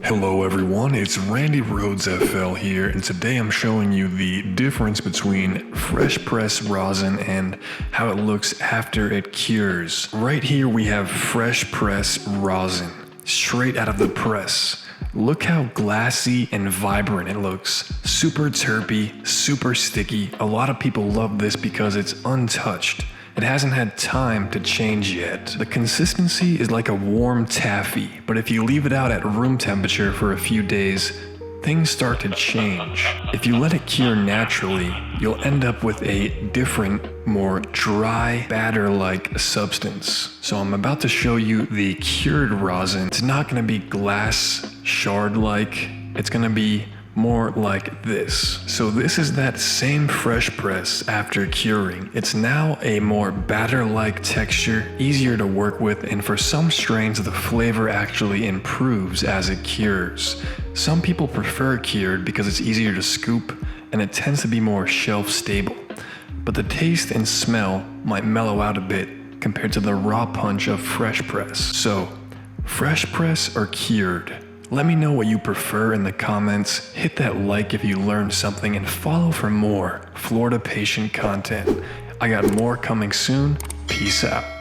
Hello everyone, it's Randy Rhoads FL here, and today I'm showing you the difference between fresh press rosin and how it looks after it cures. Right here we have fresh press rosin, straight out of the press. Look how glassy and vibrant it looks. Super terpy, super sticky. A lot of people love this because it's untouched. It hasn't had time to change yet. The consistency is like a warm taffy, but if you leave it out at room temperature for a few days, things start to change. If you let it cure naturally, you'll end up with a different, more dry, batter-like substance. So I'm about to show you the cured rosin. It's not gonna be glass shard-like, it's gonna be more like this. So this is that same fresh press after curing. It's now a more batter-like texture, easier to work with, and for some strains the flavor actually improves as it cures. Some people prefer cured because it's easier to scoop and it tends to be more shelf stable. But the taste and smell might mellow out a bit compared to the raw punch of fresh press. So, fresh press or cured? Let me know what you prefer in the comments, hit that like if you learned something, and follow for more Florida patient content. I got more coming soon. Peace out.